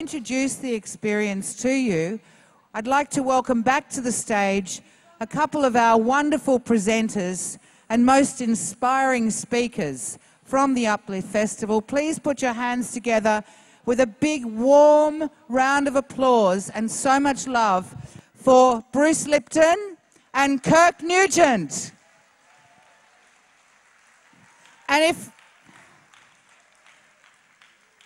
Introduce the experience to you, I'd like to welcome back to the stage a couple of our wonderful presenters and most inspiring speakers from the UPLIFT Festival. Please put your hands together with a big warm round of applause and so much love for Bruce Lipton and Kirk Nugent.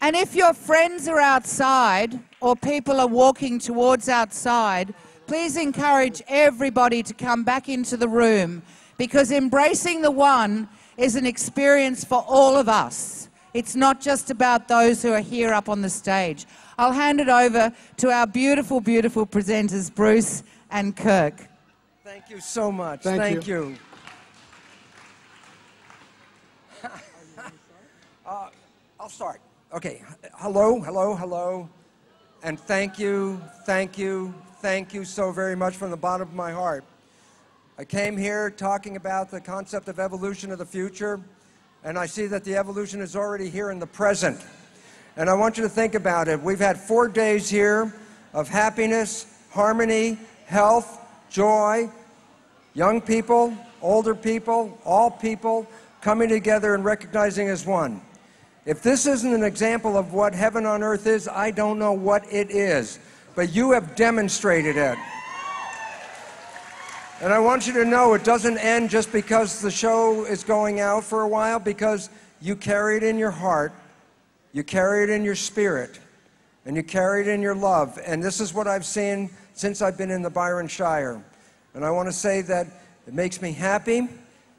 And if your friends are outside or people are walking towards outside, please encourage everybody to come back into the room, because embracing the one is an experience for all of us. It's not just about those who are here up on the stage. I'll hand it over to our beautiful, beautiful presenters, Bruce and Kirk. Thank you so much. Thank you. I'll start. Okay. Hello, hello, hello. And thank you so very much from the bottom of my heart. I came here talking about the concept of evolution of the future, and I see that the evolution is already here in the present. And I want you to think about it. We've had 4 days here of happiness, harmony, health, joy, young people, older people, all people coming together and recognizing as one. If this isn't an example of what heaven on earth is, I don't know what it is. But you have demonstrated it. And I want you to know it doesn't end just because the show is going out for a while, because you carry it in your heart, you carry it in your spirit, and you carry it in your love. And this is what I've seen since I've been in the Byron Shire. And I want to say that it makes me happy,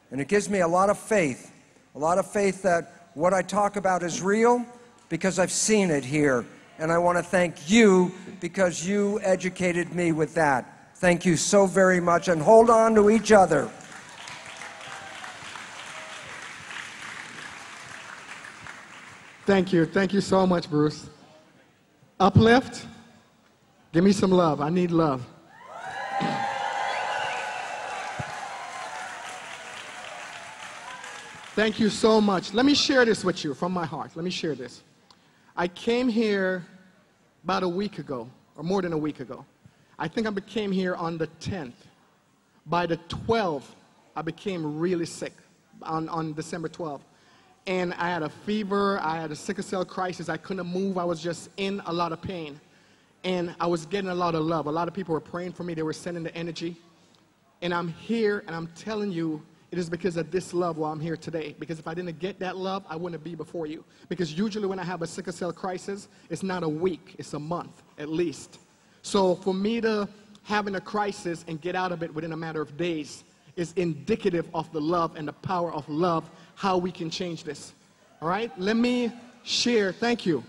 and it gives me a lot of faith that what I talk about is real, because I've seen it here. And I want to thank you, because you educated me with that. Thank you so very much, and hold on to each other. Thank you. Thank you so much, Bruce. UPLIFT, give me some love. I need love. Thank you so much. Let me share this with you from my heart. Let me share this. I came here about a week ago, or more than a week ago. I think I came here on the 10th. By the 12th, I became really sick on December 12th. And I had a fever, I had a sickle cell crisis, I couldn't move, I was just in a lot of pain. And I was getting a lot of love. A lot of people were praying for me, they were sending the energy. And I'm here, and I'm telling you, it is because of this love why I'm here today. Because if I didn't get that love, I wouldn't be before you. Because usually when I have a sickle cell crisis, it's not a week, it's a month at least. So for me to having a crisis and get out of it within a matter of days is indicative of the love and the power of love, how we can change this. All right, let me share. Thank you.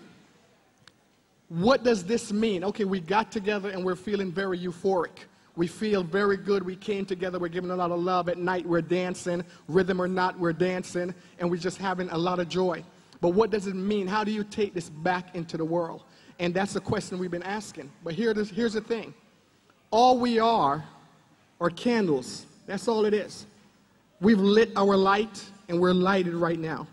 What does this mean? Okay, we got together and we're feeling very euphoric. We feel very good. We came together. We're giving a lot of love. At night, we're dancing. Rhythm or not, we're dancing. And we're just having a lot of joy. But what does it mean? How do you take this back into the world? And that's the question we've been asking. But here's the thing. All we are candles. That's all it is. We've lit our light, and we're lighted right now.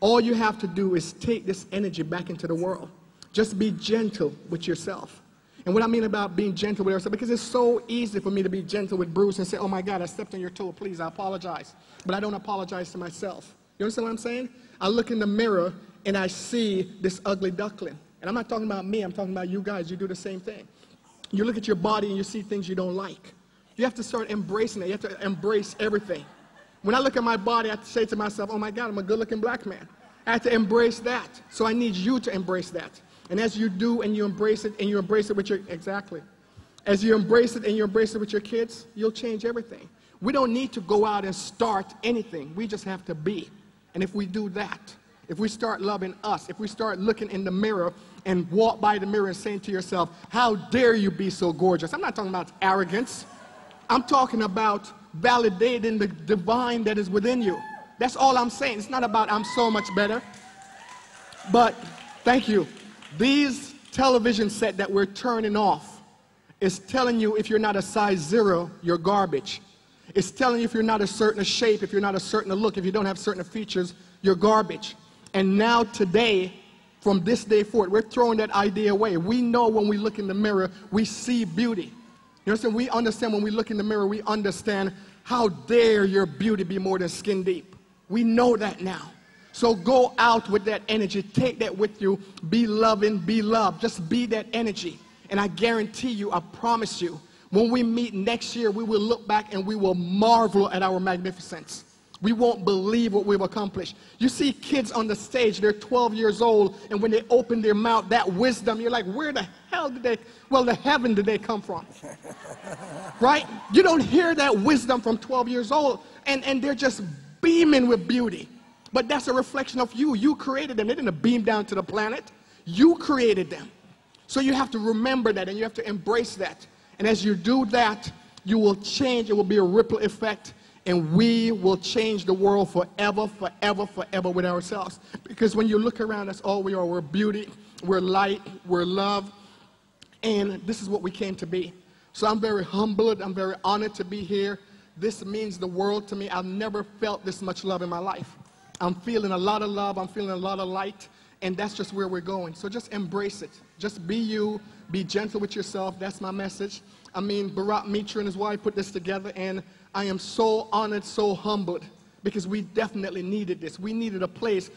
All you have to do is take this energy back into the world. Just be gentle with yourself. And what I mean about being gentle with yourself, because it's so easy for me to be gentle with Bruce and say, oh my God, I stepped on your toe, please, I apologize. But I don't apologize to myself. You understand what I'm saying? I look in the mirror and I see this ugly duckling. And I'm not talking about me, I'm talking about you guys. You do the same thing. You look at your body and you see things you don't like. You have to start embracing it. You have to embrace everything. When I look at my body, I say to myself, oh my God, I'm a good-looking black man. I have to embrace that. So I need you to embrace that. And as you do and you embrace it, and you embrace it with your, exactly. As you embrace it and you embrace it with your kids, you'll change everything. We don't need to go out and start anything. We just have to be. And if we do that, if we start loving us, if we start looking in the mirror and walk by the mirror and saying to yourself, how dare you be so gorgeous? I'm not talking about arrogance. I'm talking about validating the divine that is within you. That's all I'm saying. It's not about I'm so much better. But thank you. These television set that we're turning off is telling you if you're not a size 0, you're garbage. It's telling you if you're not a certain shape, if you're not a certain look, if you don't have certain features, you're garbage. And now today, from this day forward. We're throwing that idea away. We know when we look in the mirror, we see beauty. You understand? We understand when we look in the mirror, we understand how dare your beauty be more than skin deep. We know that now. So go out with that energy. Take that with you. Be loving, be loved. Just be that energy. And I guarantee you, I promise you, when we meet next year, we will look back and we will marvel at our magnificence. We won't believe what we've accomplished. You see kids on the stage, they're 12 years old, and when they open their mouth, that wisdom, you're like, where the hell did they, well, the heaven did they come from? Right? You don't hear that wisdom from 12 years old, and they're just beaming with beauty. But that's a reflection of you. You created them. They didn't beam down to the planet. You created them. So you have to remember that, and you have to embrace that. And as you do that, you will change. It will be a ripple effect. And we will change the world forever, forever, forever with ourselves. Because when you look around, that's all we are. We're beauty, we're light, we're love. And this is what we came to be. So I'm very humbled. I'm very honored to be here. This means the world to me. I've never felt this much love in my life. I'm feeling a lot of love. I'm feeling a lot of light. And that's just where we're going. So just embrace it. Just be you. Be gentle with yourself. That's my message. I mean, Bharat Mitra and his wife put this together, and I am so honored, so humbled, because we definitely needed this. We needed a place.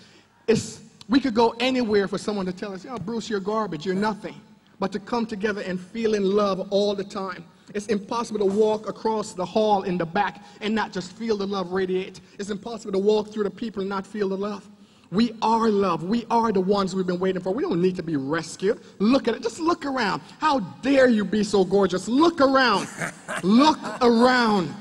We could go anywhere for someone to tell us, oh, Bruce, you're garbage, you're nothing. But to come together and feel in love all the time. It's impossible to walk across the hall in the back and not just feel the love radiate. It's impossible to walk through the people and not feel the love. We are love. We are the ones we've been waiting for. We don't need to be rescued. Look at it. Just look around. How dare you be so gorgeous? Look around. Look around.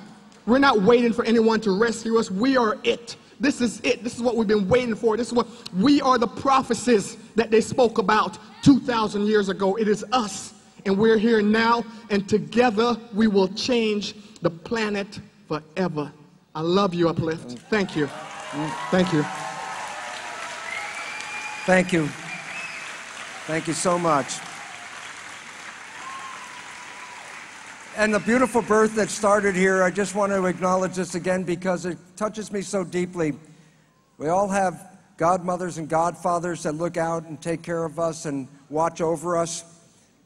We're not waiting for anyone to rescue us. We are it. This is it. This is what we've been waiting for. This is what we are, the prophecies that they spoke about 2,000 years ago. It is us. And we're here now. And together we will change the planet forever. I love you, Uplift. Thank you. Thank you. Thank you. Thank you so much. And the beautiful birth that started here, I just want to acknowledge this again because it touches me so deeply. We all have godmothers and godfathers that look out and take care of us and watch over us.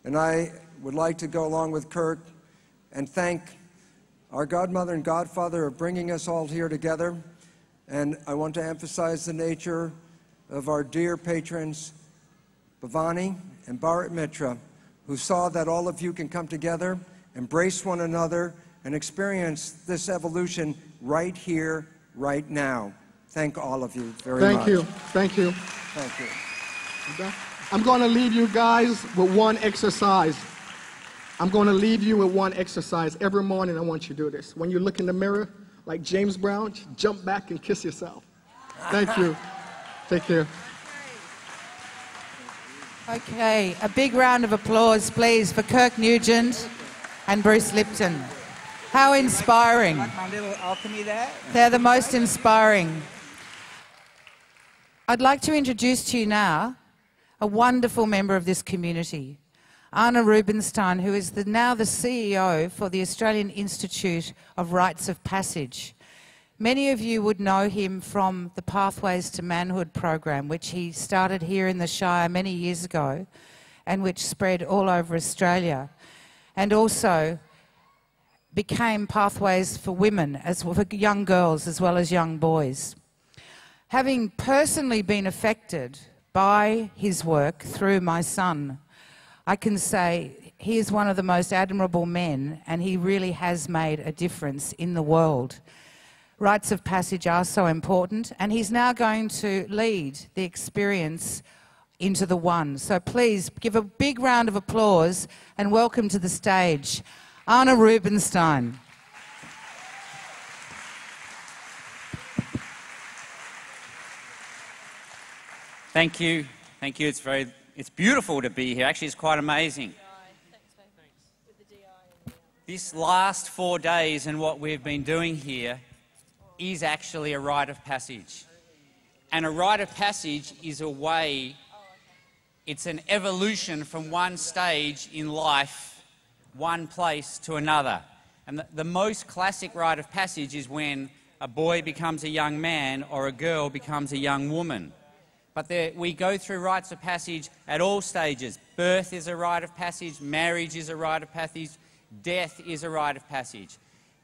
And I would like to go along with Kurt and thank our godmother and godfather of bringing us all here together. And I want to emphasize the nature of our dear patrons, Bhavani and Bharat Mitra, who saw that all of you can come together, embrace one another, and experience this evolution right here, right now. Thank all of you very much. Thank you. Thank you. Thank you. I'm going to leave you guys with one exercise. I'm going to leave you with one exercise. Every morning I want you to do this. When you look in the mirror, like James Brown, jump back and kiss yourself. Thank you. Take care. Okay, a big round of applause, please, for Kirk Nugent and Bruce Lipton. How inspiring. Like my little alchemy there. They're the most inspiring. I'd like to introduce to you now a wonderful member of this community, Anna Rubinstein, who is now the CEO for the Australian Institute of Rites of Passage. Many of you would know him from the Pathways to Manhood program, which he started here in the Shire many years ago and which spread all over Australia, and also became Pathways for Women, for young girls as well as young boys. Having personally been affected by his work through my son, I can say he is one of the most admirable men, and he really has made a difference in the world. Rites of passage are so important, and he's now going to lead the experience into the one. So please give a big round of applause and welcome to the stage, Anna Rubinstein. Thank you. Thank you. It's beautiful to be here. Actually, it's quite amazing. This last 4 days and what we've been doing here is actually a rite of passage. And a rite of passage is a way, it's an evolution from one stage in life, one place to another. And the most classic rite of passage is when a boy becomes a young man or a girl becomes a young woman. But we go through rites of passage at all stages. Birth is a rite of passage, marriage is a rite of passage, death is a rite of passage.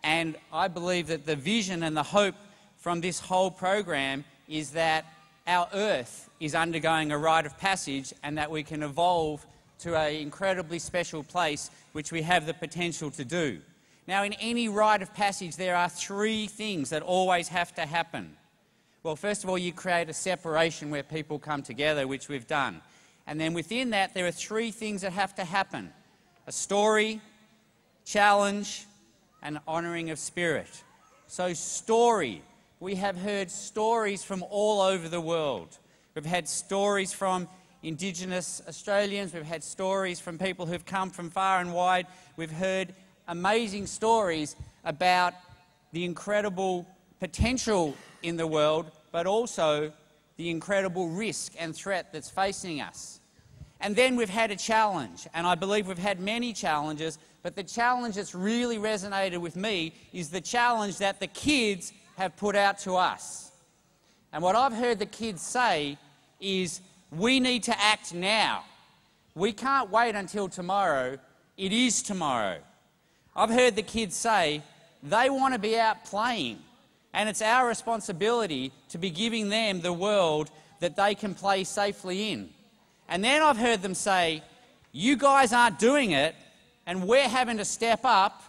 And I believe that the vision and the hope from this whole program is that our earth is undergoing a rite of passage and that we can evolve to an incredibly special place which we have the potential to do. Now, in any rite of passage, there are three things that always have to happen. Well, first of all, you create a separation where people come together, which we've done. And then within that, there are three things that have to happen: a story, challenge, and honouring of spirit. So story. We have heard stories from all over the world. We've had stories from Indigenous Australians. We've had stories from people who've come from far and wide. We've heard amazing stories about the incredible potential in the world, but also the incredible risk and threat that's facing us. And then we've had a challenge, and I believe we've had many challenges, but the challenge that's really resonated with me is the challenge that the kids have put out to us. And what I've heard the kids say is, we need to act now. We can't wait until tomorrow. It is tomorrow. I've heard the kids say they want to be out playing, and it's our responsibility to be giving them the world that they can play safely in. And then I've heard them say, you guys aren't doing it, and we're having to step up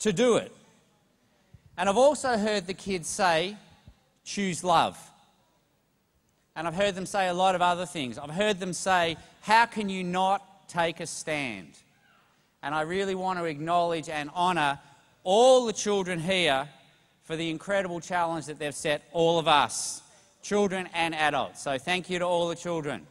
to do it. And I've also heard the kids say, choose love. And I've heard them say a lot of other things. I've heard them say, how can you not take a stand? And I really want to acknowledge and honour all the children here for the incredible challenge that they've set all of us, children and adults. So thank you to all the children.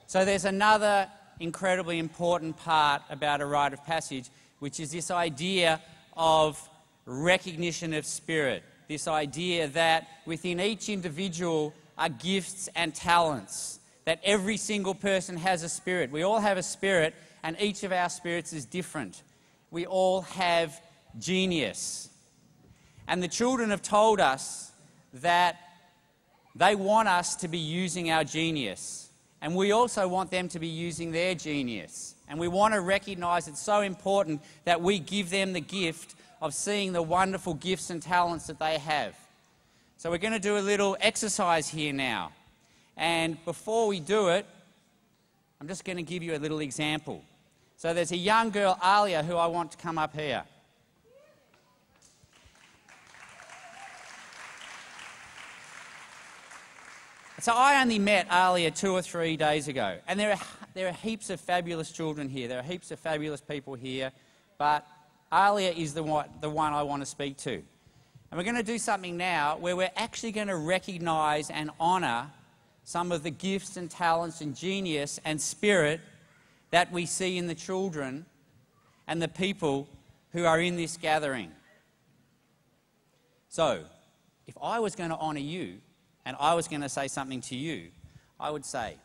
So there's another incredibly important part about a rite of passage, which is this idea of recognition of spirit, this idea that within each individual are gifts and talents, that every single person has a spirit. We all have a spirit, and each of our spirits is different. We all have genius. And the children have told us that they want us to be using our genius. And we also want them to be using their genius. And we want to recognise it's so important that we give them the gift of seeing the wonderful gifts and talents that they have. So we're going to do a little exercise here now. And before we do it, I'm just going to give you a little example. So there's a young girl, Alia, who I want to come up here. So I only met Alia 2 or 3 days ago, and there are heaps of fabulous children here. There are heaps of fabulous people here, but Alia is the one I want to speak to. And we're going to do something now where we're actually going to recognise and honour some of the gifts and talents and genius and spirit that we see in the children and the people who are in this gathering. So, if I was going to honour you, and I was going to say something to you, I would say,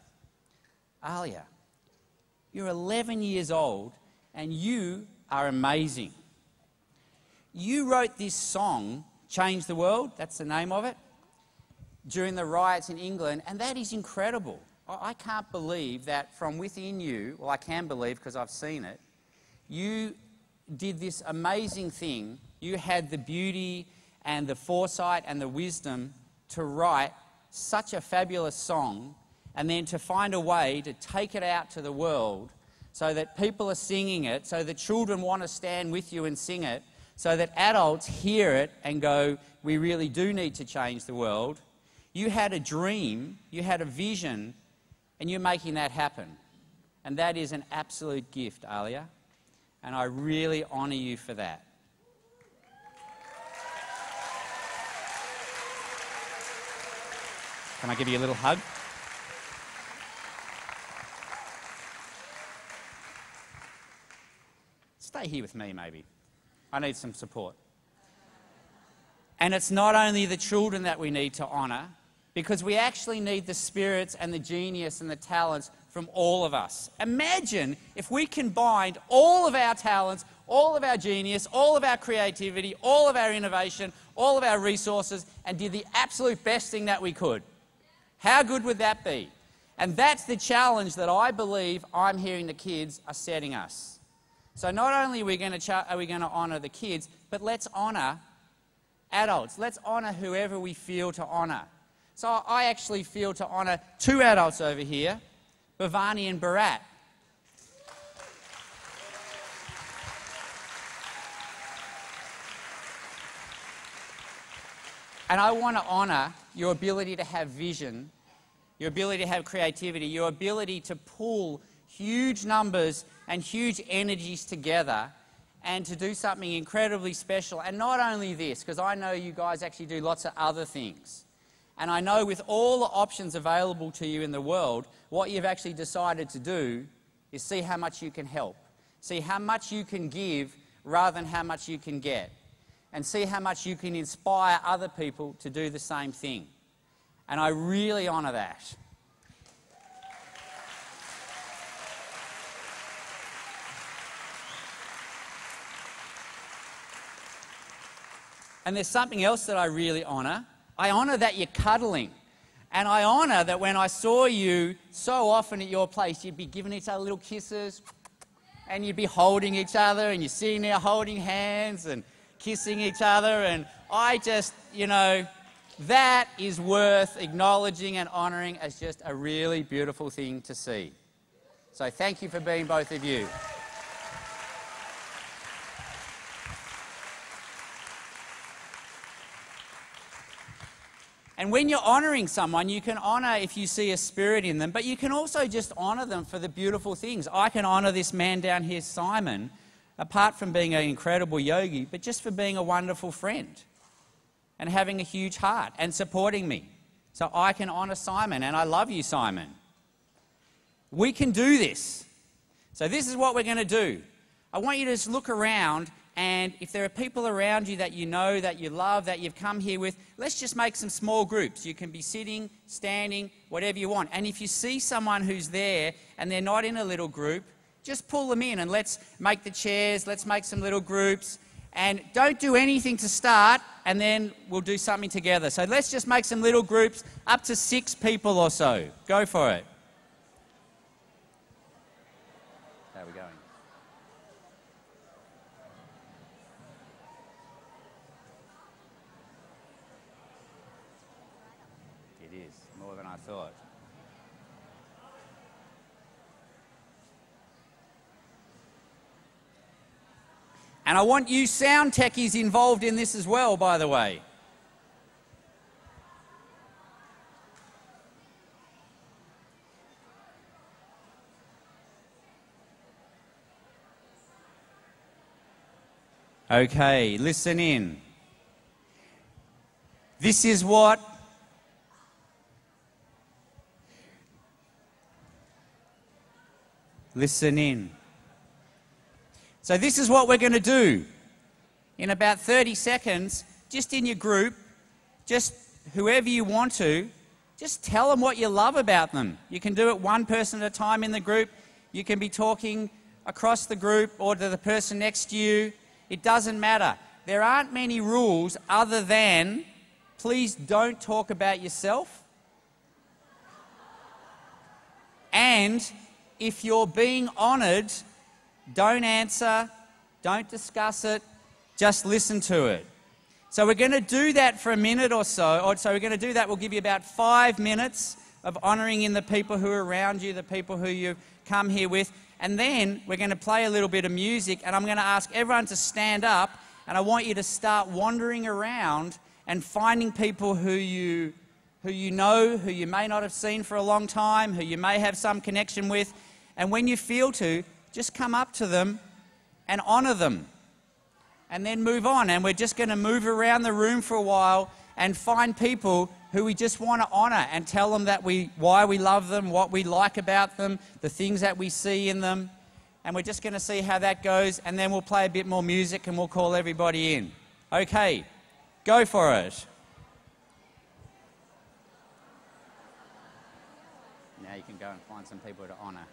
Alia, you're 11 years old and you are amazing. You wrote this song, Change the World, that's the name of it, during the riots in England, and that is incredible. I can't believe that from within you, well, I can believe because I've seen it, you did this amazing thing. You had the beauty and the foresight and the wisdom to write such a fabulous song and then to find a way to take it out to the world so that people are singing it, so that children want to stand with you and sing it, so that adults hear it and go, we really do need to change the world. You had a dream, you had a vision, and you're making that happen. And that is an absolute gift, Alia, and I really honour you for that. Can I give you a little hug? Stay here with me, maybe. I need some support. And it's not only the children that we need to honour, because we actually need the spirits and the genius and the talents from all of us. Imagine if we combined all of our talents, all of our genius, all of our creativity, all of our innovation, all of our resources, and did the absolute best thing that we could. How good would that be? And that's the challenge that I believe I'm hearing the kids are setting us. So not only are we going to honour the kids, but let's honour adults. Let's honour whoever we feel to honour. So I actually feel to honour two adults over here, Bhavani and Bharat. And I want to honour your ability to have vision, your ability to have creativity, your ability to pull huge numbers and huge energies together and to do something incredibly special. And not only this, because I know you guys actually do lots of other things. And I know with all the options available to you in the world, what you've actually decided to do is see how much you can help. See how much you can give rather than how much you can get. And see how much you can inspire other people to do the same thing. And I really honour that. And there's something else that I really honour. I honour that you're cuddling. And I honour that when I saw you so often at your place, you'd be giving each other little kisses and you'd be holding each other and you're sitting there holding hands and kissing each other. And I just, you know, that is worth acknowledging and honouring as just a really beautiful thing to see. So thank you for being both of you. And when you're honouring someone, you can honour if you see a spirit in them, but you can also just honour them for the beautiful things. I can honour this man down here, Simon, apart from being an incredible yogi, but just for being a wonderful friend and having a huge heart and supporting me. So I can honour Simon, and I love you, Simon. We can do this. So this is what we're going to do. I want you to just look around, and if there are people around you that you know, that you love, that you've come here with, let's just make some small groups. You can be sitting, standing, whatever you want. And if you see someone who's there and they're not in a little group, just pull them in and let's make the chairs, let's make some little groups. And don't do anything to start, and then we'll do something together. So let's just make some little groups, up to 6 people or so. Go for it. How are we going? It is, more than I thought. And I want you sound techies involved in this as well, by the way. Okay, listen in. This is what listen in. So this is what we're going to do. In about 30 seconds, just in your group, just whoever you want to, just tell them what you love about them. You can do it one person at a time in the group. You can be talking across the group or to the person next to you. It doesn't matter. There aren't many rules other than please don't talk about yourself. And if you're being honoured, don't answer, don't discuss it, just listen to it. So we're going to do that for a minute or so. So we're going to do that. We'll give you about 5 minutes of honouring in the people who are around you, the people who you've come here with. And then we're going to play a little bit of music, and I'm going to ask everyone to stand up, and I want you to start wandering around and finding people who you know, who you may not have seen for a long time, who you may have some connection with. And when you feel to, just come up to them and honour them. And then move on. And we're just going to move around the room for a while and find people who we just want to honour and tell them that why we love them, what we like about them, the things that we see in them. And we're just going to see how that goes, and then we'll play a bit more music and we'll call everybody in. Okay, go for it. Now you can go and find some people to honour.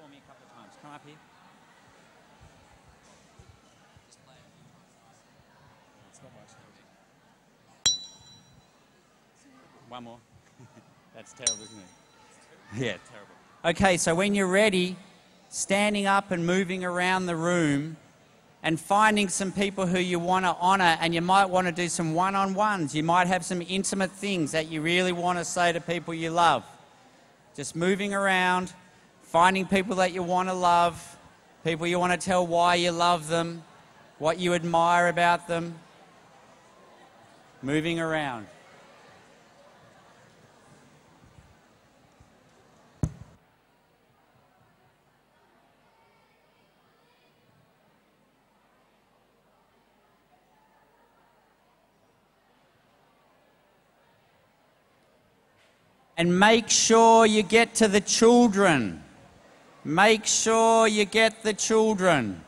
for me a couple of times. Come up here. One more. That's terrible, isn't it? Yeah, terrible. Okay, so when you're ready, standing up and moving around the room and finding some people who you want to honour, and you might want to do some one-on-ones. You might have some intimate things that you really want to say to people you love. Just moving around, finding people that you want to love, people you want to tell why you love them, what you admire about them. Moving around. And make sure you get to the children. Make sure you get the children.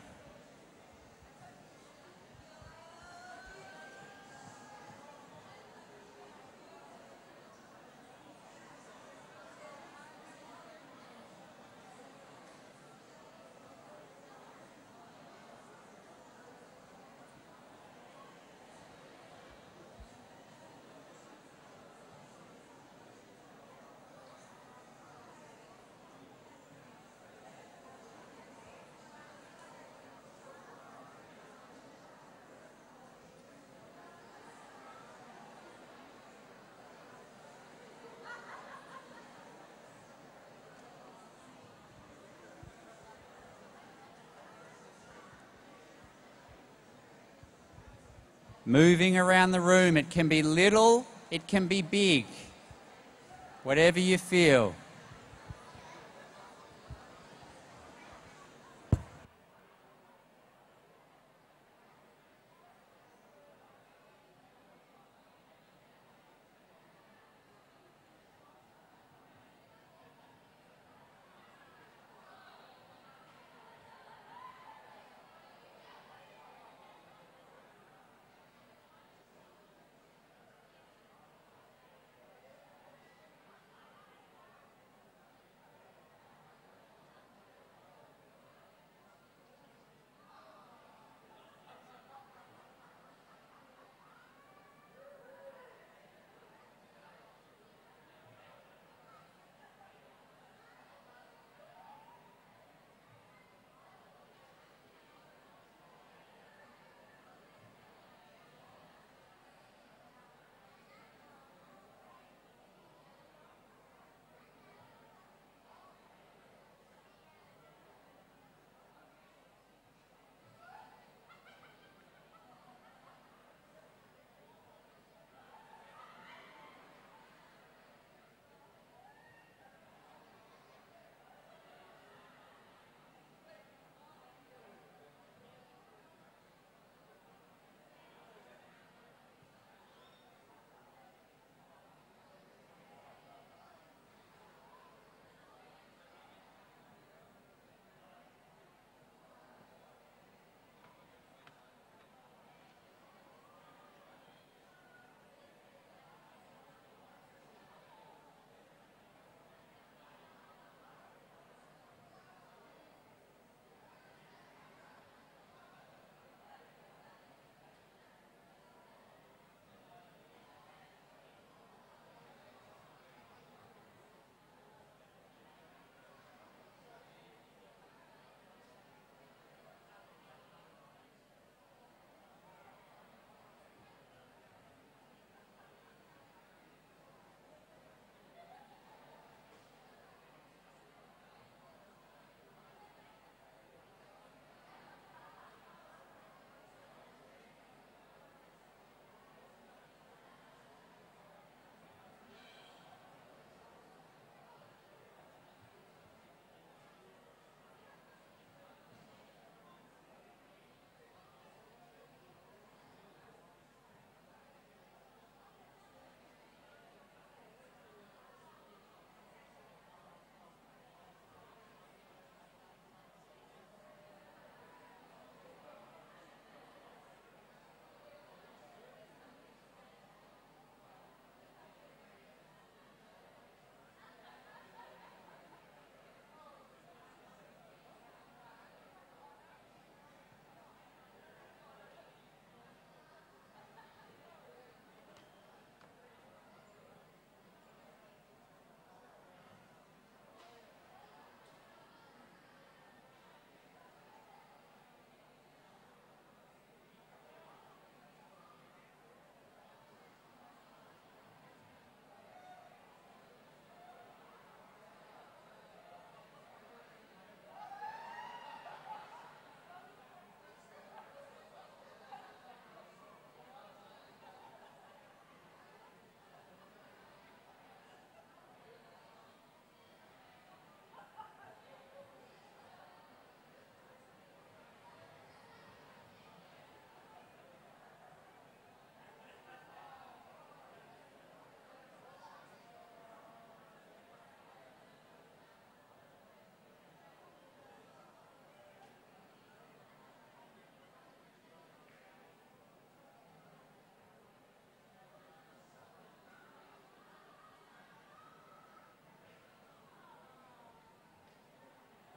Moving around the room. It can be little, it can be big. Whatever you feel.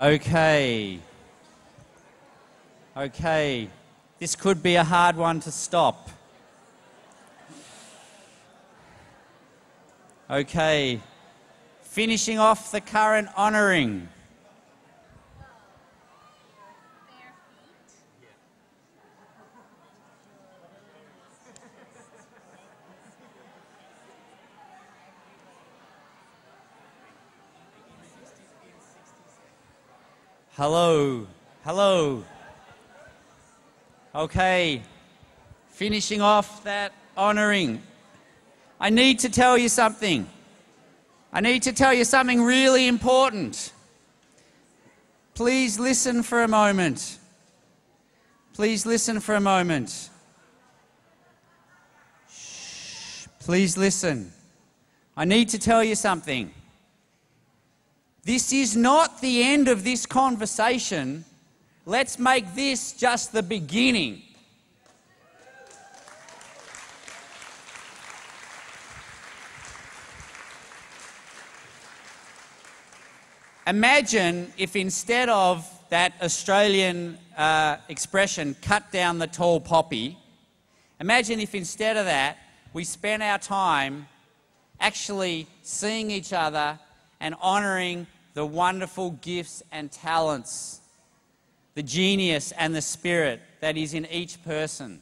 Okay. Okay. This could be a hard one to stop. Okay. Finishing off the current honouring. Hello. Hello. Okay. Finishing off that honouring. I need to tell you something. I need to tell you something really important. Please listen for a moment. Please listen for a moment. Shh. Please listen. I need to tell you something. This is not the end of this conversation. Let's make this just the beginning. Imagine if instead of that Australian expression, cut down the tall poppy, imagine if instead of that we spent our time actually seeing each other and honouring the wonderful gifts and talents, the genius and the spirit that is in each person.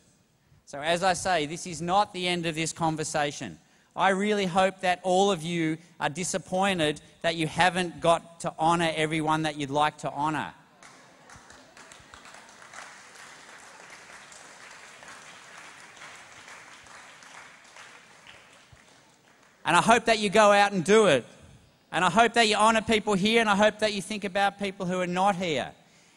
So as I say, this is not the end of this conversation. I really hope that all of you are disappointed that you haven't got to honour everyone that you'd like to honour. And I hope that you go out and do it. And I hope that you honour people here, and I hope that you think about people who are not here.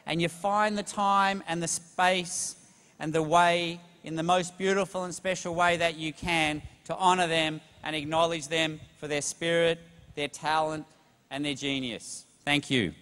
And you find the time and the space and the way, in the most beautiful and special way that you can, to honour them and acknowledge them for their spirit, their talent and their genius. Thank you.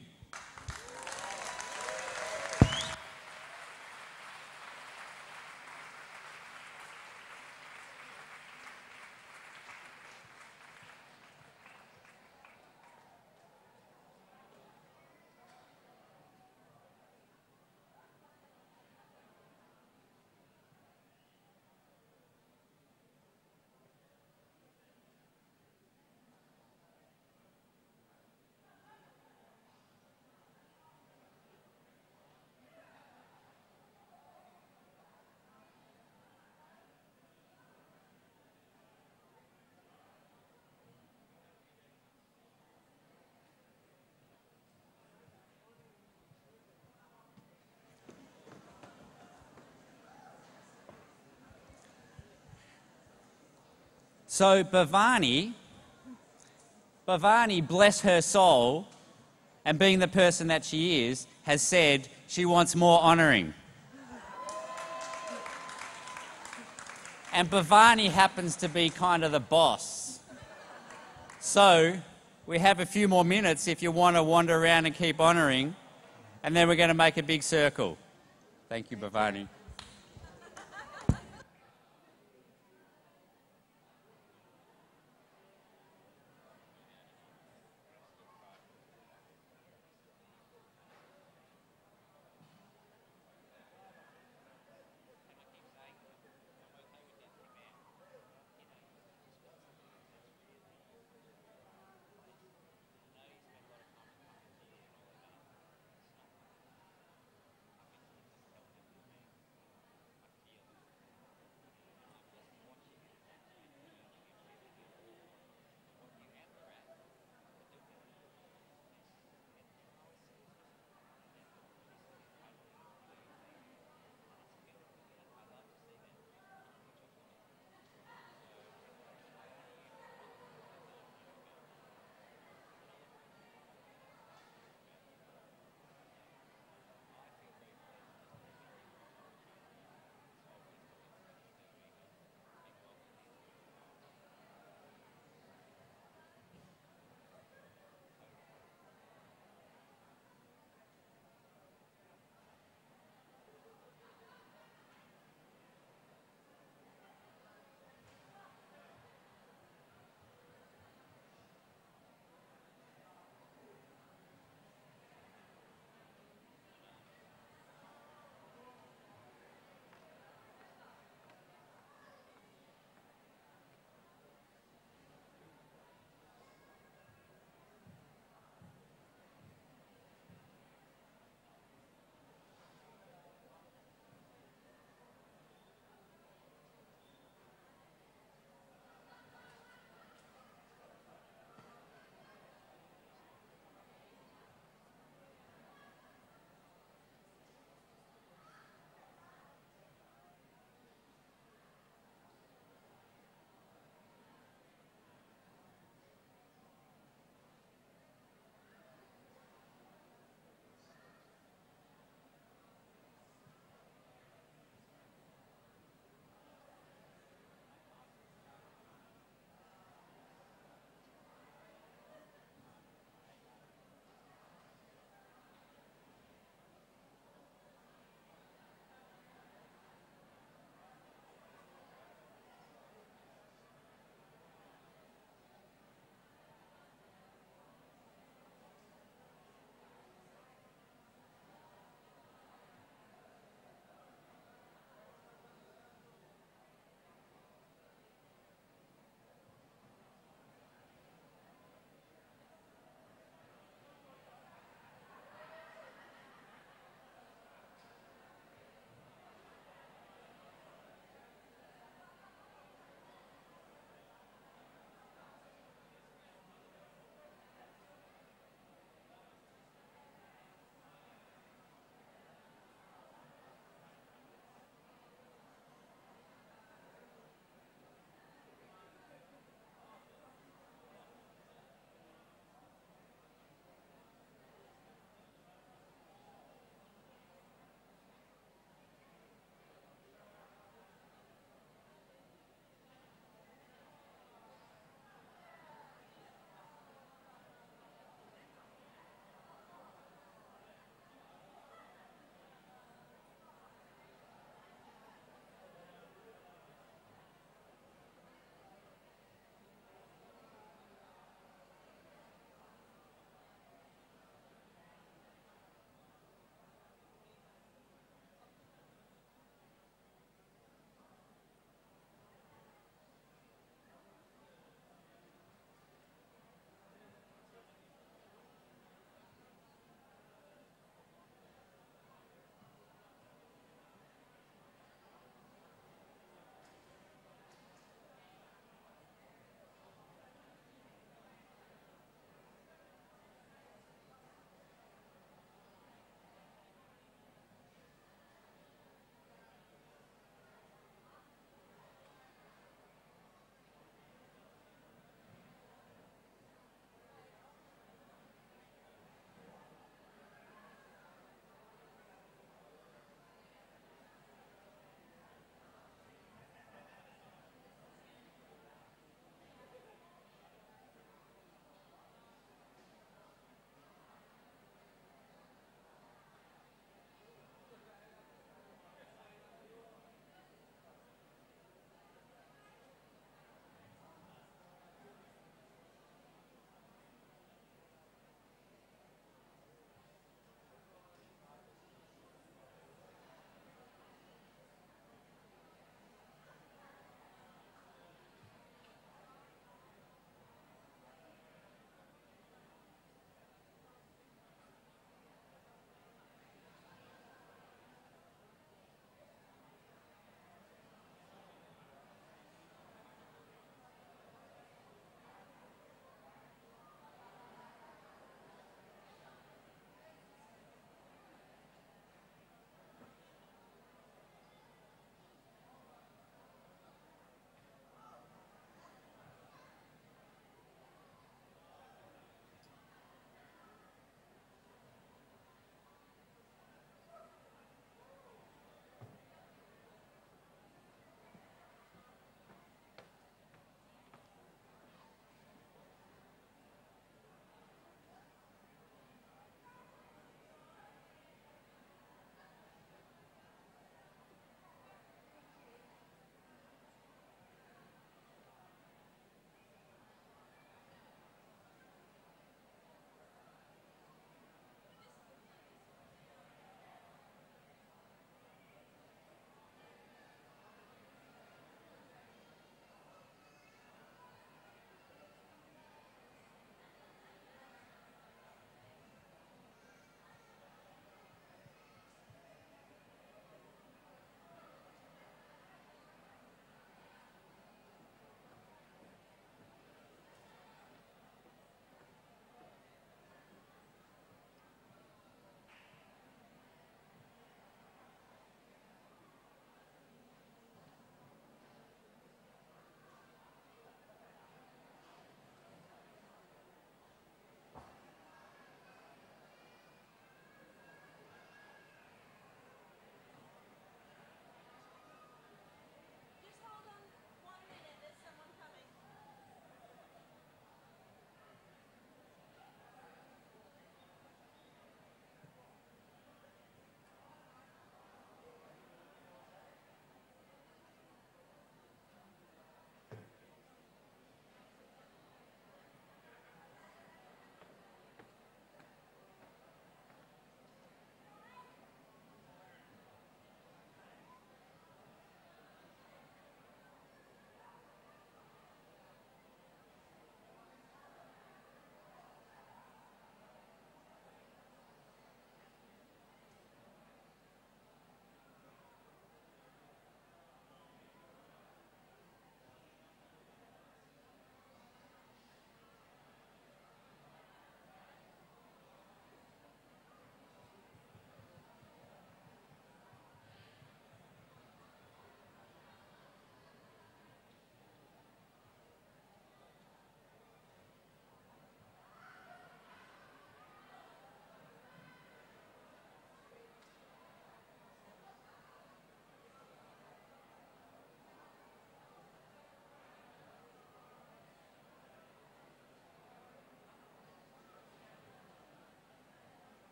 So Bhavani, bless her soul, and being the person that she is, has said she wants more honouring. And Bhavani happens to be kind of the boss. So we have a few more minutes if you want to wander around and keep honouring, and then we're going to make a big circle. Thank you, Bhavani.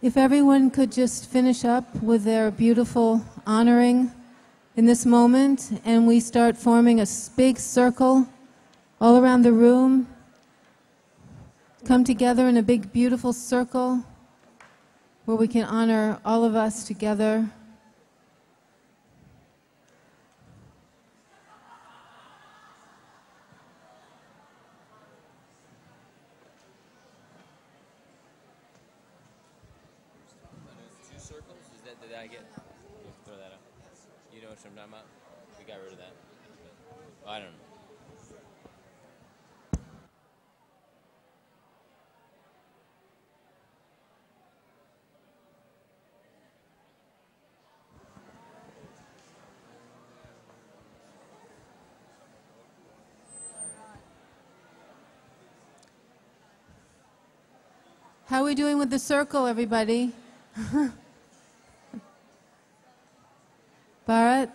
If everyone could just finish up with their beautiful honoring in this moment, and we start forming a big circle all around the room. Come together in a big, beautiful circle where we can honor all of us together. Did I get? Throw that up. You know what I'm talking about? We got rid of that. I don't know. How are we doing with the circle, everybody? Bharat?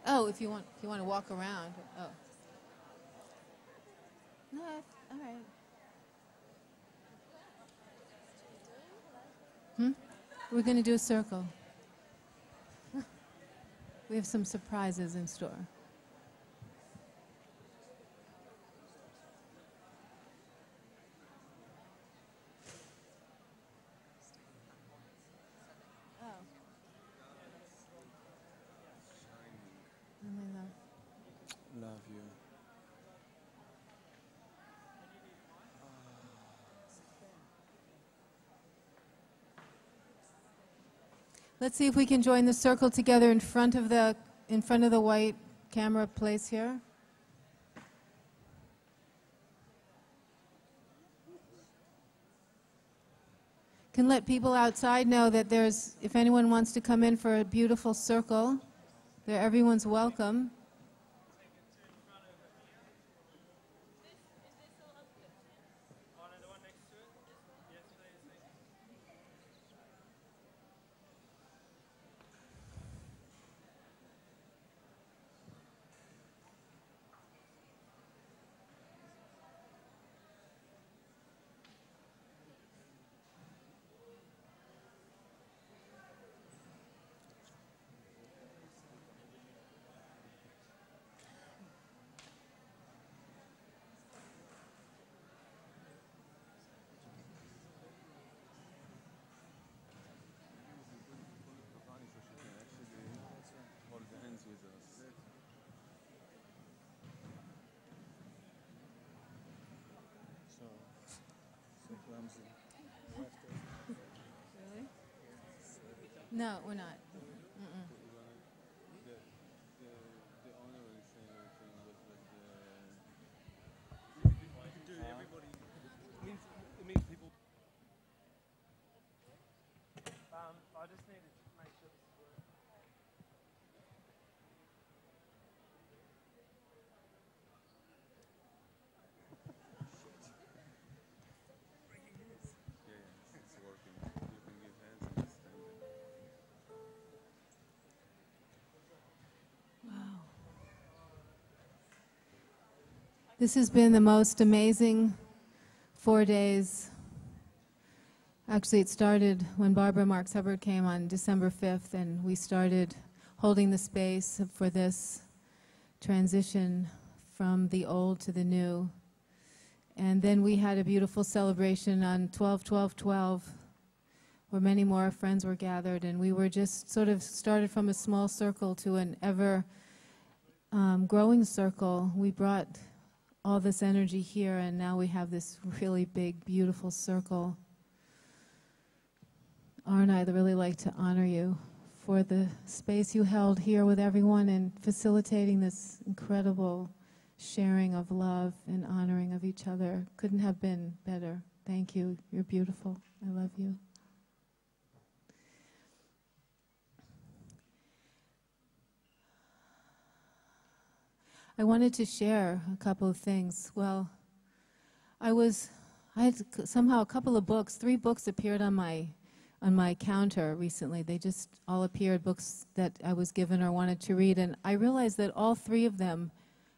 Oh, if you want to walk around. Oh. No, all right. We're going to do a circle. We have some surprises in store. Love you. Let's see if we can join the circle together in front of the white camera place here. Can let people outside know that if anyone wants to come in for a beautiful circle, everyone's welcome. Really? No, we're not. The owner was saying everything was like the... everybody... It means people... I just needed to make sure this works. It's working. You can give hands and it's standing. Wow. This has been the most amazing 4 days. Actually, it started when Barbara Marx Hubbard came on December 5th, and we started holding the space for this transition from the old to the new. And then we had a beautiful celebration on 12/12/12, where many more friends were gathered, and we were just sort of started from a small circle to an ever growing circle. We brought all this energy here, and now we have this really big, beautiful circle. Arna, I'd really like to honor you for the space you held here with everyone and facilitating this incredible sharing of love and honoring of each other. Couldn't have been better. Thank you. You're beautiful. I love you. I wanted to share a couple of things. Well, I had somehow a couple of books, 3 books appeared on on my counter recently. They just all appeared, books that I was given or wanted to read, and I realized that all three of them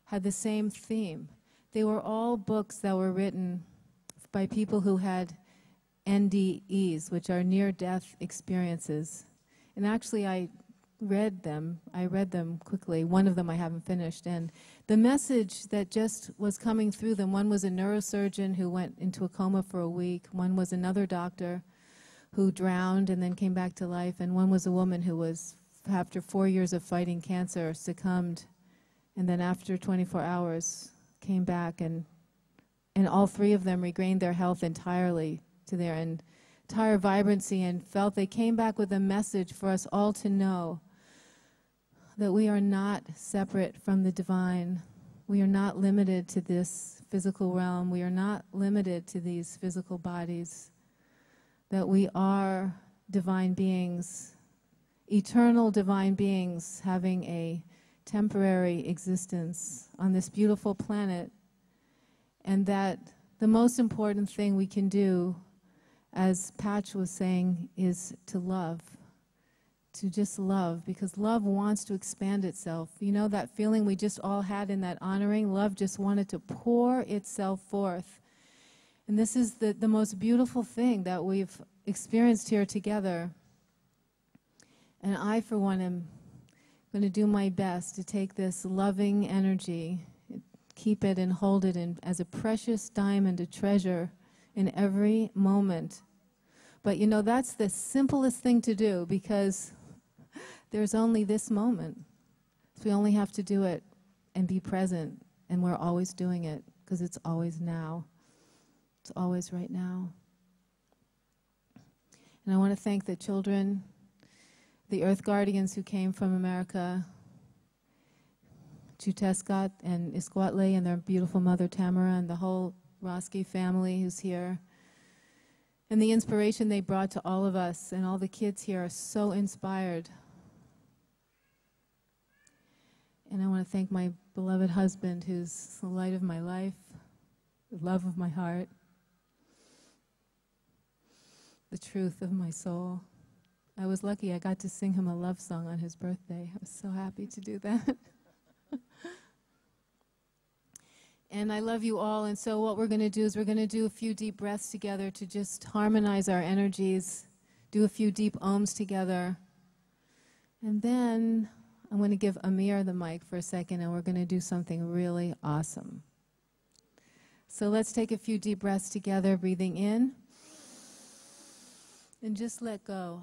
had the same theme. They were all books that were written by people who had NDEs, which are near-death experiences. And actually, I read them quickly. One of them I haven't finished. And the message that just was coming through them, one was a neurosurgeon who went into a coma for a week. One was another doctor who drowned and then came back to life. And one was a woman who was, after 4 years of fighting cancer, succumbed. And then after 24 hours, came back. And all three of them regained their health entirely to their entire vibrancy, and felt they came back with a message for us all to know that we are not separate from the divine. We are not limited to this physical realm. We are not limited to these physical bodies. That we are divine beings, eternal divine beings having a temporary existence on this beautiful planet, and that the most important thing we can do, as Patch was saying, is to love. To just love, because love wants to expand itself. You know that feeling we just all had in that honoring? Love just wanted to pour itself forth. And this is the most beautiful thing that we've experienced here together. And I, for one, am going to do my best to take this loving energy, keep it and hold it as a precious diamond, a treasure in every moment. But you know, that's the simplest thing to do, because there's only this moment. So we only have to do it and be present, and we're always doing it, because it's always now. It's always right now. And I want to thank the children, the Earth Guardians who came from America, Chutescott and Isquatli and their beautiful mother Tamara, and the whole Roski family who's here. And the inspiration they brought to all of us, and all the kids here are so inspired. And I want to thank my beloved husband, who's the light of my life, the love of my heart, the truth of my soul. I was lucky I got to sing him a love song on his birthday. I was so happy to do that. And I love you all, and so what we're going to do is we're going to do a few deep breaths together to just harmonize our energies, do a few deep ohms together. And then I'm going to give Amir the mic for a second, and we're going to do something really awesome. So let's take a few deep breaths together, breathing in. And just let go.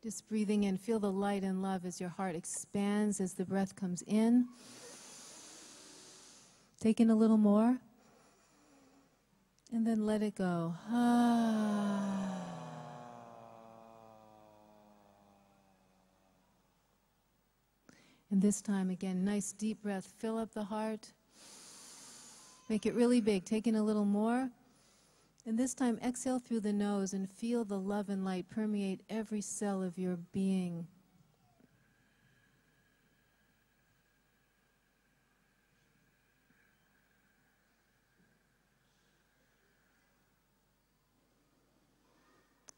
Just breathing in. Feel the light and love as your heart expands as the breath comes in. Take in a little more. And then let it go. And this time, again, nice deep breath. Fill up the heart. Make it really big. Take in a little more. And this time, exhale through the nose and feel the love and light permeate every cell of your being.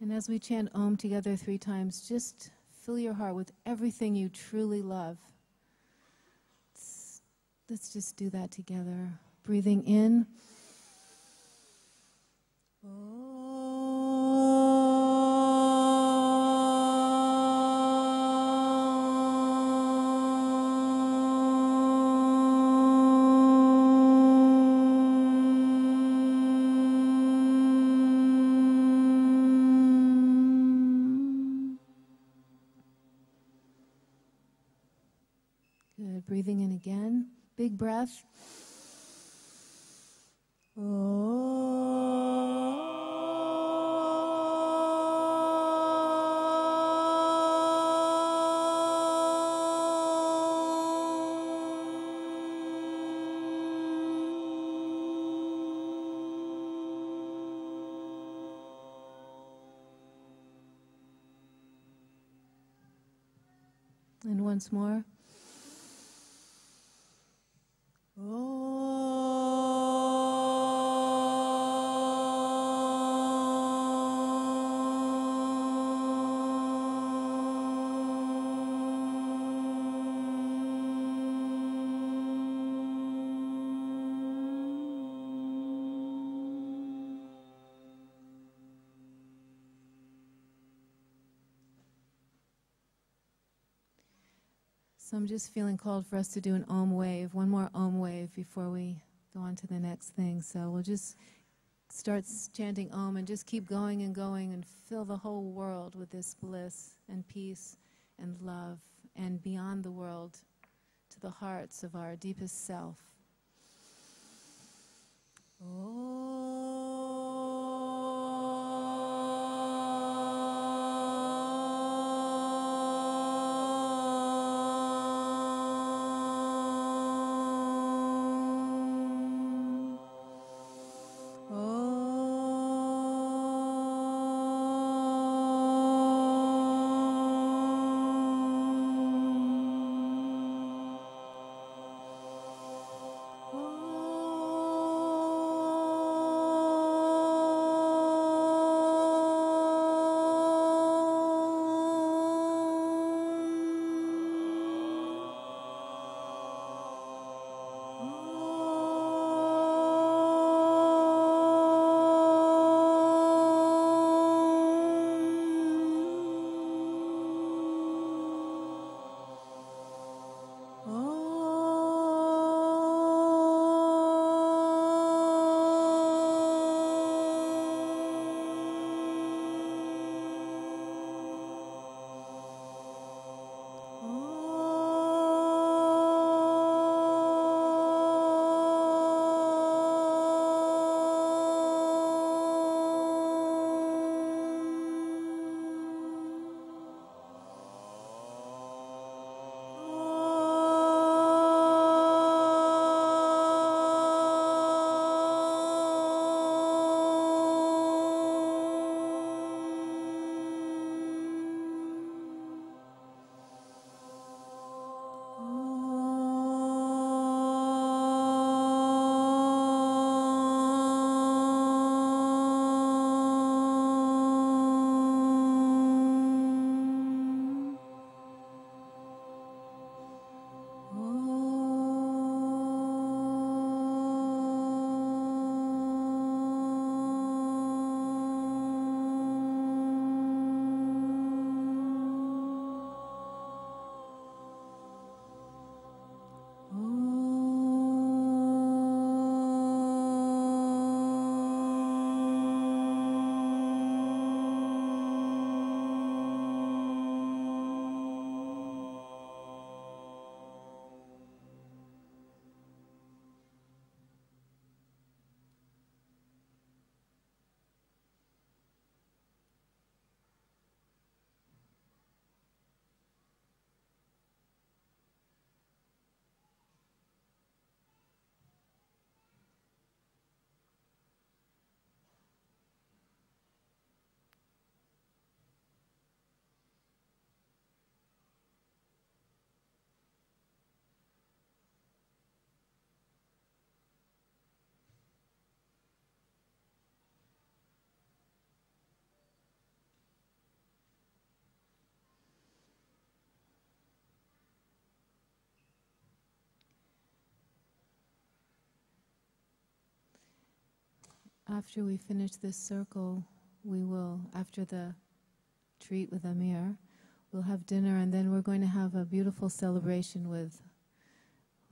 And as we chant Om together 3 times, just fill your heart with everything you truly love. Let's just do that together. Breathing in. Good. Breathing in again. Big breath. And once more. So I'm just feeling called for us to do an Om wave, one more Om wave before we go on to the next thing. So we'll just start chanting Om and just keep going and fill the whole world with this bliss and peace and love and beyond the world to the hearts of our deepest self. After we finish this circle, we will, after the treat with Amir, we'll have dinner, and then we're going to have a beautiful celebration with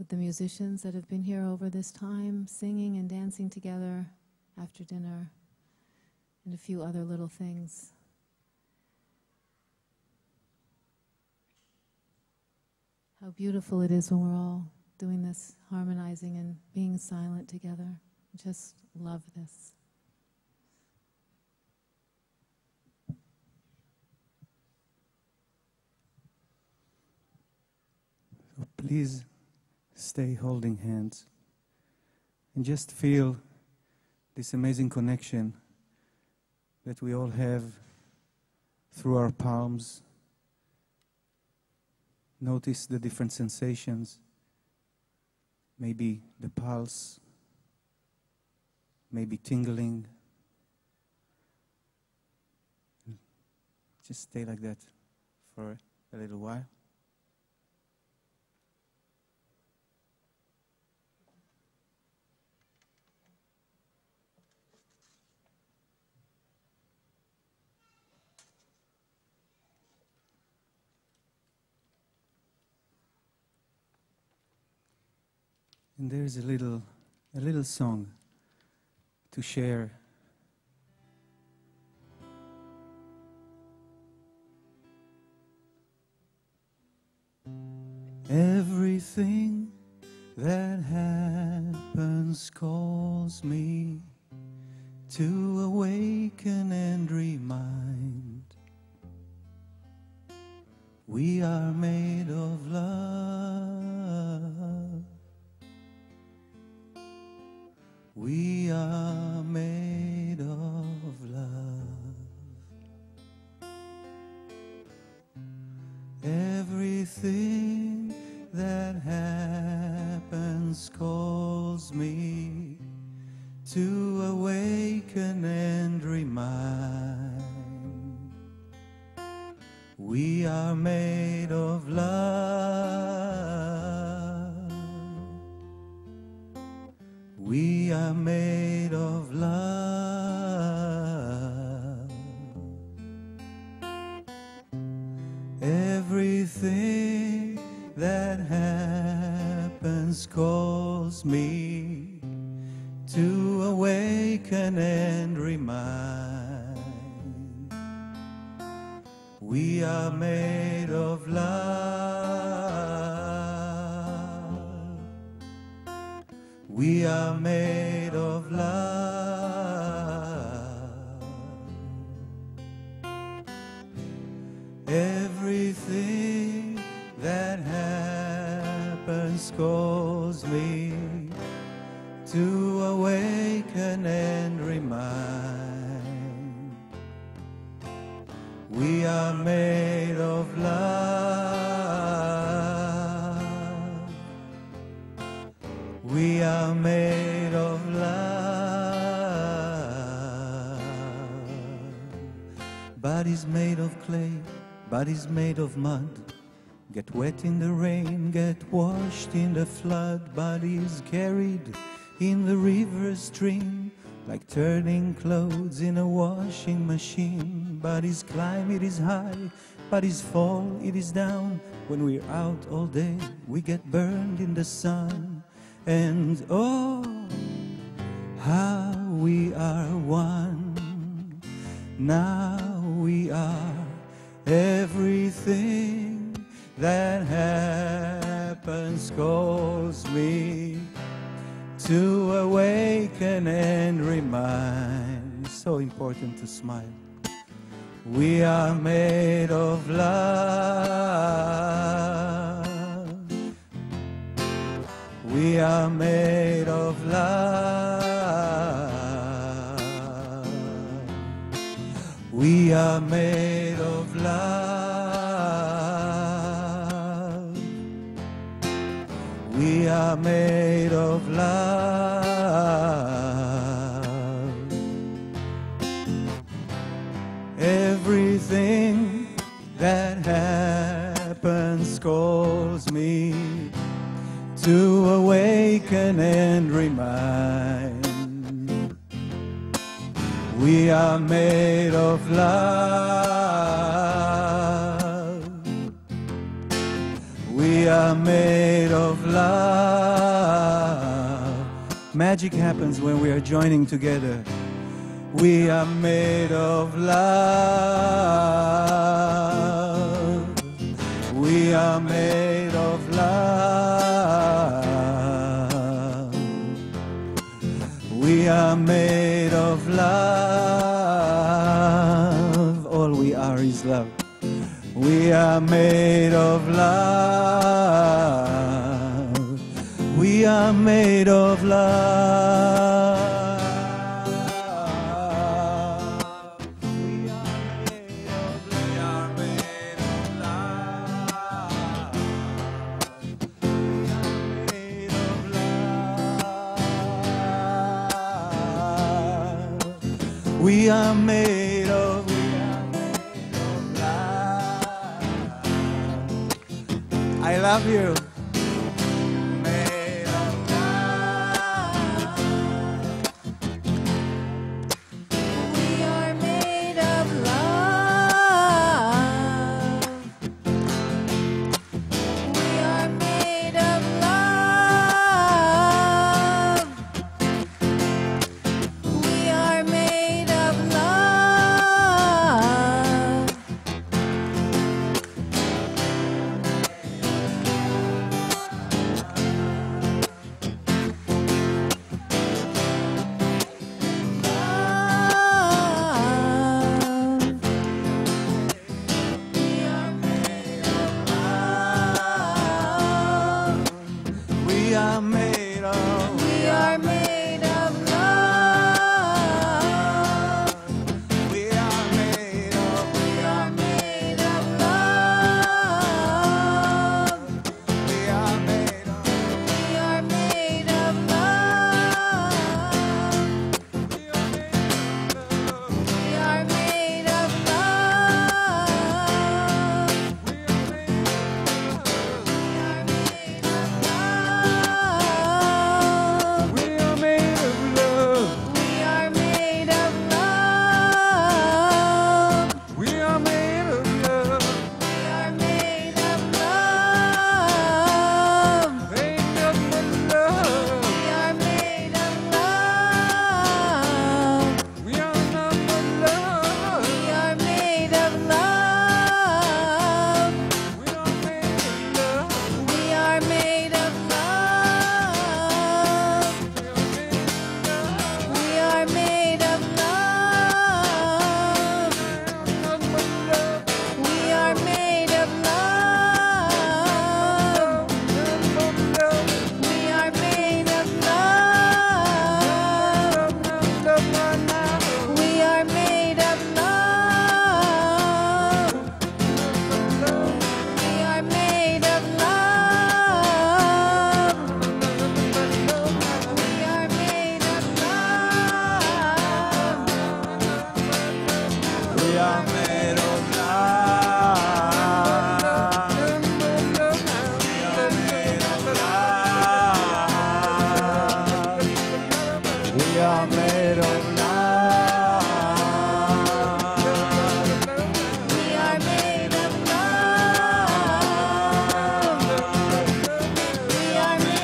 the musicians that have been here over this time, singing and dancing together after dinner, and a few other little things. How beautiful it is when we're all doing this, harmonizing and being silent together. Just love this. So please stay holding hands and just feel this amazing connection that we all have through our palms. Notice the different sensations, maybe the pulse, maybe tingling. Just stay like that for a little while. And there's a little song to share. Everything that happens calls me to awaken and remind we are made of love. We are made of love. Everything that happens calls me to awaken and remind we are made of love. We are made of love. Everything that happens calls me to awaken and remind we are made of love. We are made of love. Everything that happens calls me to awaken and remind we are made of love. We are made of love. Bodies made of clay, bodies made of mud, get wet in the rain, get washed in the flood. Bodies carried in the river stream, like turning clothes in a washing machine. Bodies climb, it is high, bodies fall, it is down. When we're out all day, we get burned in the sun. And oh, how we are one. Now we are everything that happens calls me to awaken and remind. So important to smile. We are made of love. We are made of love. We are made of love. We are made of love. Everything that happens calls me to awaken and remind we are made of love. We are made of love. Magic happens when we are joining together. We are made of love. We are made of love. We are made of love. All we are is love. We are made of love. We are made of love. We are made of love. I love you. Made of love. We are made of love. We are made of love. We are made of. We are made of love. We are made of. We are made of love. We are made of. We are made of love. We are made of love. We are made of love. We are made of love. We are made of love. We are made of love. Ain't nothing but love. We are made of love. We are nothing but love. We are made of love. We are made of love. We are made of love. We are made of love. Nothing but love. We are made of love. Nothing but love. We are made of love. Love right now. We are made of love. We are made of love. We are made of love. We are made of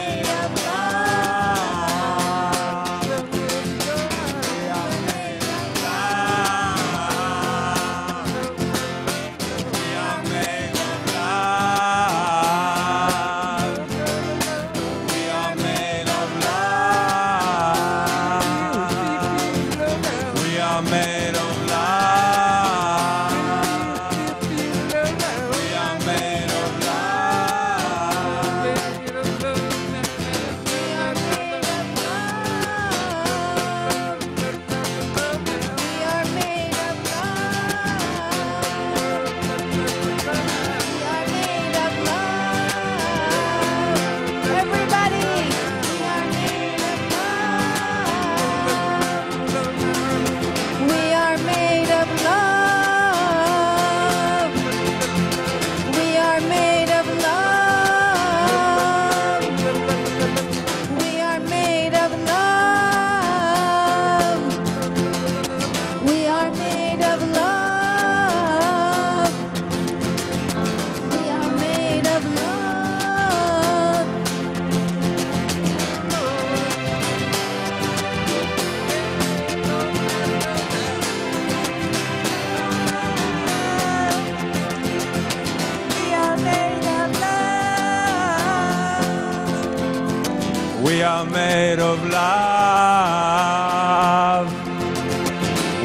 love. We are made of love. We are made of love. We are made of love. We are made of love. We are made of love.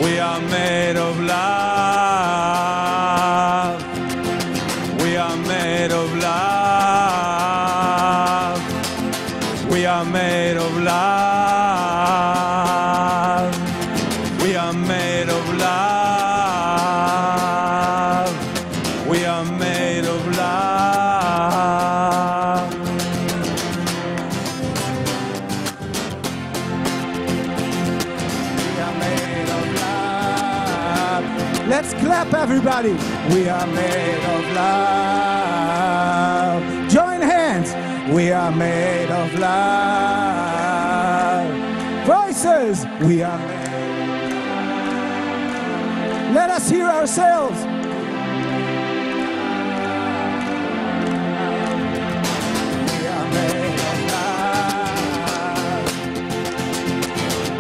We are made of love. We are made of love. We are made of love. We are made of love. We are made of love. Let's clap, everybody. We are made of love. Join hands. We are made of love. Voices. We are made. Let us hear ourselves. We are made of love.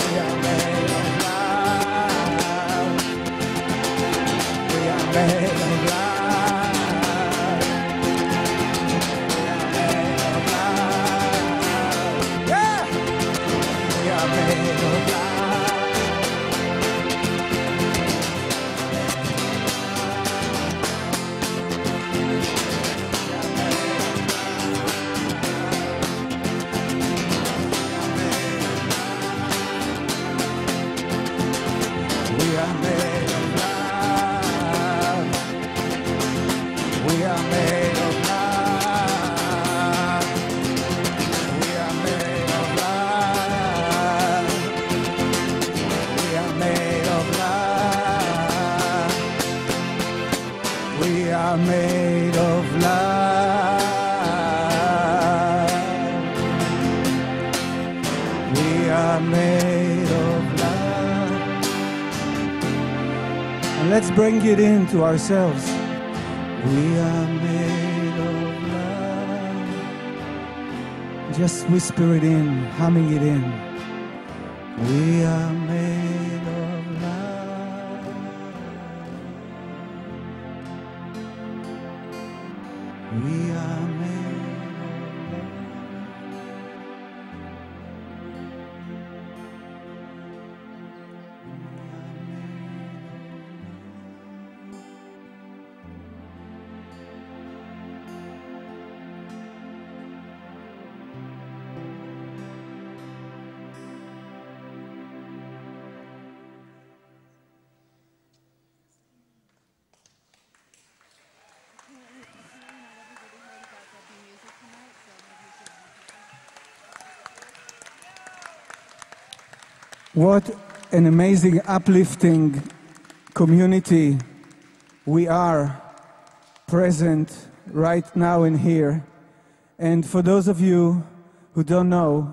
We are made of love. We are made of love. We are made of love. Yeah! We are made of love. We are made of love. And let's bring it into ourselves. We are made of love. Just whisper it in, humming it in. We are made of love. We are made. What an amazing, uplifting community we are present right now and here. And for those of you who don't know,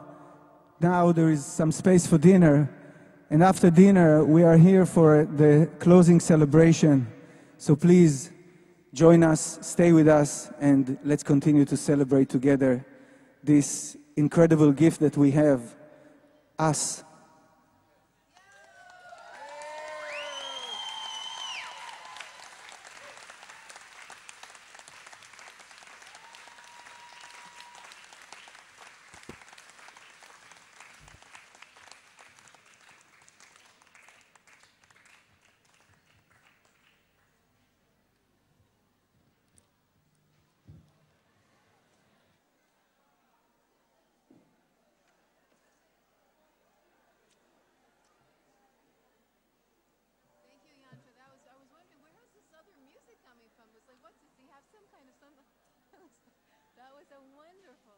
now there is some space for dinner. And after dinner, we are here for the closing celebration. So please join us, stay with us, and let's continue to celebrate together this incredible gift that we have, us. That was a wonderful.